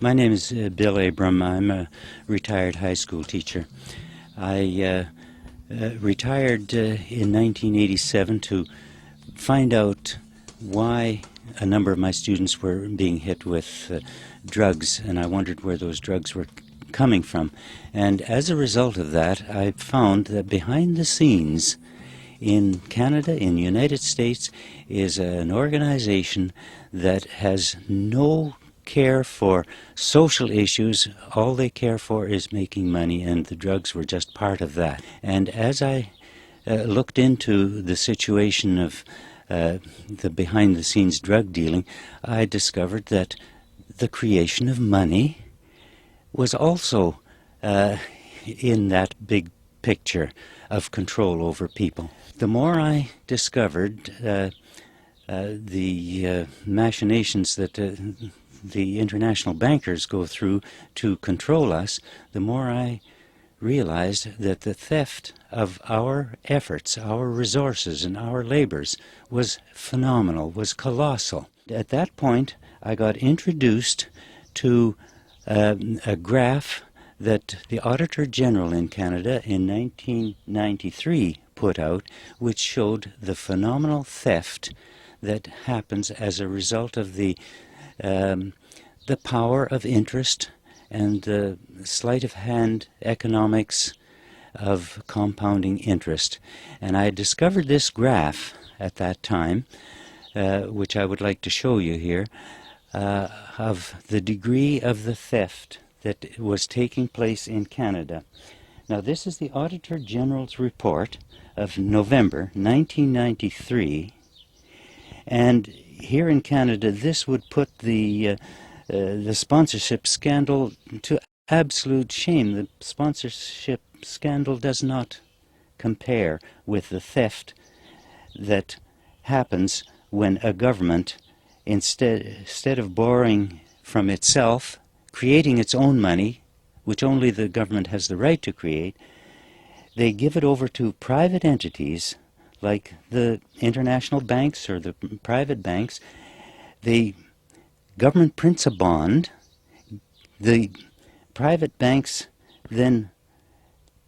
My name is Bill Abram. I'm a retired high school teacher. I retired in 1987 to find out why a number of my students were being hit with drugs, and I wondered where those drugs were coming from. And as a result of that, I found that behind the scenes in Canada, in the United States, is an organization that has no care for social issues. All they care for is making money, and the drugs were just part of that. And as I looked into the situation of the behind-the-scenes drug dealing, I discovered that the creation of money was also in that big picture of control over people. The more I discovered the machinations that the international bankers go through to control us, the more I realized that the theft of our efforts, our resources, and our labors was phenomenal, was colossal. At that point, I got introduced to a graph that the Auditor General in Canada in 1993 put out, which showed the phenomenal theft that happens as a result of the power of interest and the sleight of hand economics of compounding interest. And I discovered this graph at that time, which I would like to show you here, of the degree of the theft that was taking place in Canada. Now, this is the Auditor General's report of November 1993, and here in Canada, this would put the sponsorship scandal to absolute shame. The sponsorship scandal does not compare with the theft that happens when a government, instead of borrowing from itself, creating its own money, which only the government has the right to create, they give it over to private entities like the international banks or the private banks. The government prints a bond. The private banks then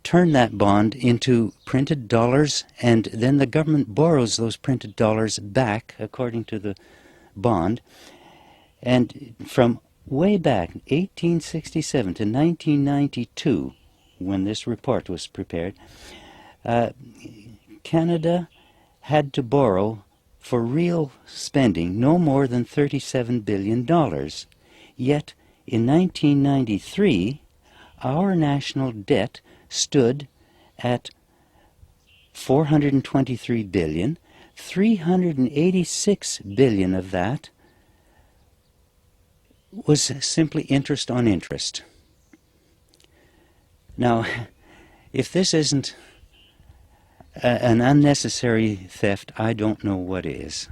turn that bond into printed dollars, and then the government borrows those printed dollars back according to the bond. And from way back, 1867 to 1992, when this report was prepared, Canada had to borrow for real spending no more than $37 billion. Yet, in 1993, our national debt stood at $423 billion. $386 billion of that was simply interest on interest. Now, if this isn't an unnecessary theft, I don't know what is.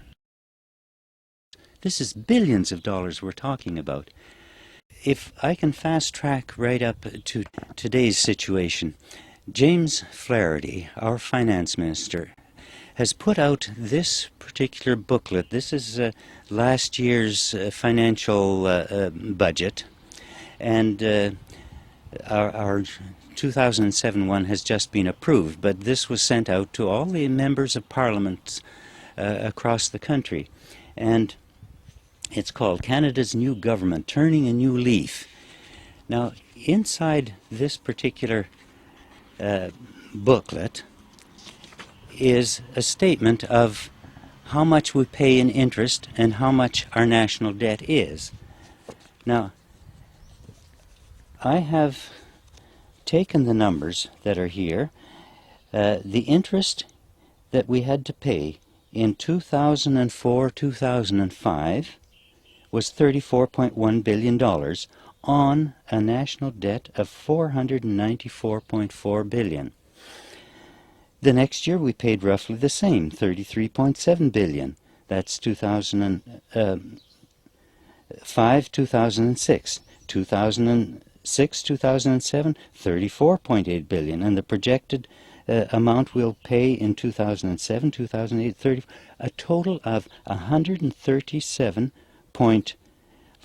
This is billions of dollars we're talking about. If I can fast track right up to today's situation, James Flaherty, our finance minister, has put out this particular booklet. This is last year's financial budget, and our 2007 one has just been approved, but this was sent out to all the members of Parliament across the country. And it's called Canada's New Government, Turning a New Leaf. Now, inside this particular booklet is a statement of how much we pay in interest and how much our national debt is. Now, I have taken the numbers that are here. The interest that we had to pay in 2004-2005 was $34.1 billion on a national debt of $494.4 billion. The next year we paid roughly the same, $33.7 billion. That's 2005, 2006. 2006, 2007, $34.8 billion. And the projected amount we'll pay in 2007, 2008, a total of $137.5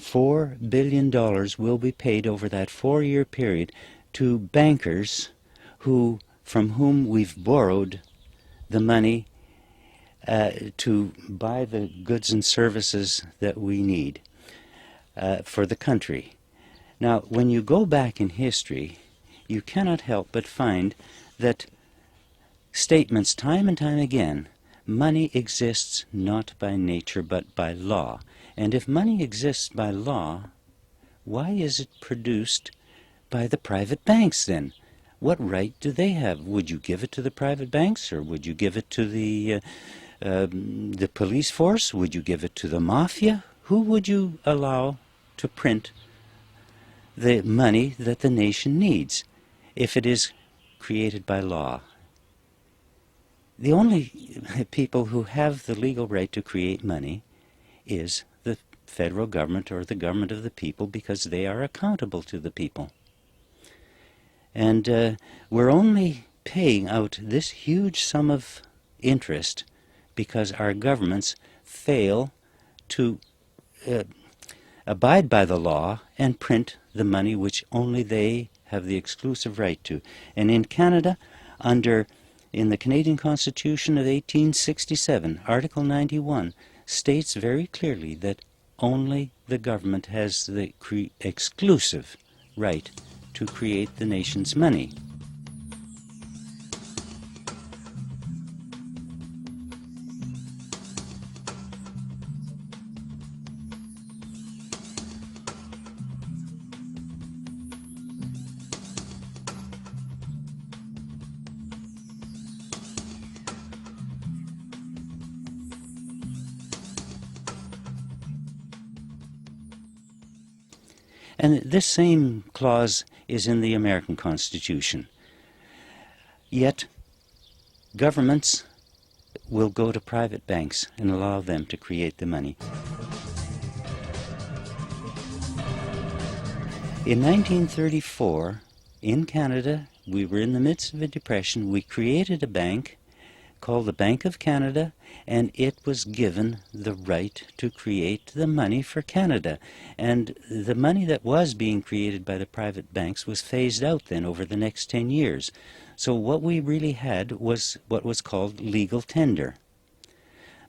$4 billion will be paid over that 4-year period to bankers from whom we've borrowed the money to buy the goods and services that we need for the country. Now, when you go back in history, you cannot help but find that statements time and time again, money exists not by nature but by law. And if money exists by law, why is it produced by the private banks then? What right do they have? Would you give it to the private banks, or would you give it to the police force? Would you give it to the mafia? Who would you allow to print the money that the nation needs if it is created by law? The only people who have the legal right to create money is the federal government or the government of the people, because they are accountable to the people. And we're only paying out this huge sum of interest because our governments fail to abide by the law and print the money which only they have the exclusive right to. And in Canada, in the Canadian Constitution of 1867, Article 91 states very clearly that only the government has the exclusive right to create the nation's money. And this same clause is in the American Constitution. Yet, governments will go to private banks and allow them to create the money. In 1934, in Canada, we were in the midst of a depression. We created a bank called the Bank of Canada, and it was given the right to create the money for Canada. And the money that was being created by the private banks was phased out then over the next 10 years. So what we really had was what was called legal tender.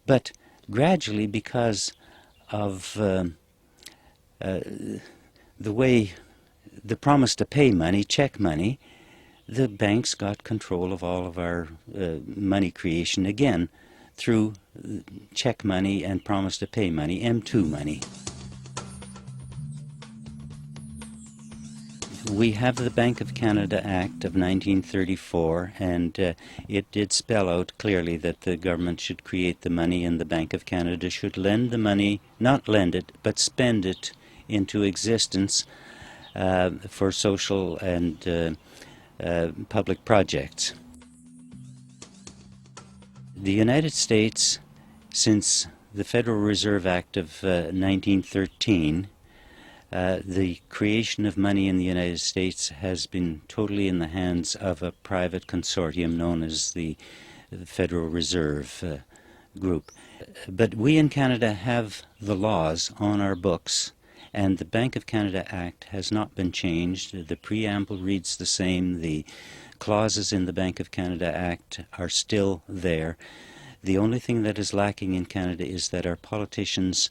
But gradually, because of the way the promise to pay money, check money, the banks got control of all of our money creation again through check money and promise to pay money, M2 money. We have the Bank of Canada Act of 1934, and it did spell out clearly that the government should create the money, and the Bank of Canada should lend the money, not lend it, but spend it into existence for social and public projects. The United States, since the Federal Reserve Act of 1913, the creation of money in the United States has been totally in the hands of a private consortium known as the Federal Reserve Group. But we in Canada have the laws on our books, and the Bank of Canada Act has not been changed. The preamble reads the same. The clauses in the Bank of Canada Act are still there. The only thing that is lacking in Canada is that our politicians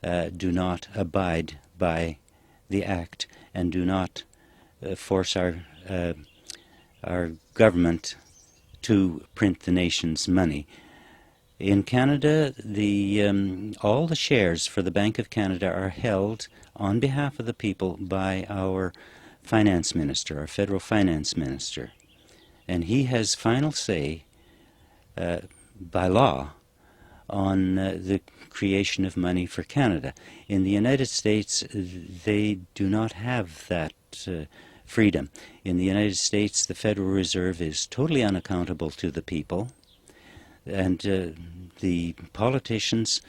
do not abide by the Act and do not force our government to print the nation's money. In Canada, all the shares for the Bank of Canada are held on behalf of the people by our finance minister, our federal finance minister. And he has final say by law on the creation of money for Canada. In the United States, they do not have that freedom. In the United States, the Federal Reserve is totally unaccountable to the people. And the politicians,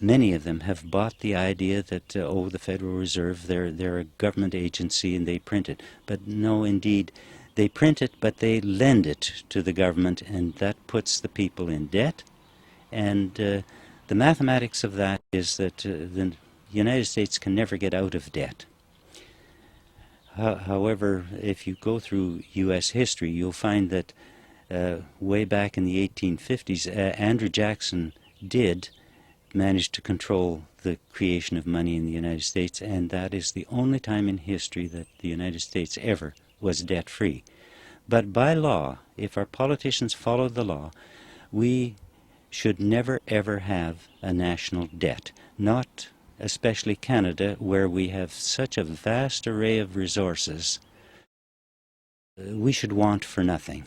many of them, have bought the idea that, the Federal Reserve, they're a government agency and they print it. But no, indeed, they print it, but they lend it to the government, and that puts the people in debt. And the mathematics of that is that the the United States can never get out of debt. However, if you go through U.S. history, you'll find that way back in the 1850s, Andrew Jackson did manage to control the creation of money in the United States, and that is the only time in history that the United States ever was debt-free. But by law, if our politicians followed the law, we should never ever have a national debt, not especially Canada, where we have such a vast array of resources. We should want for nothing.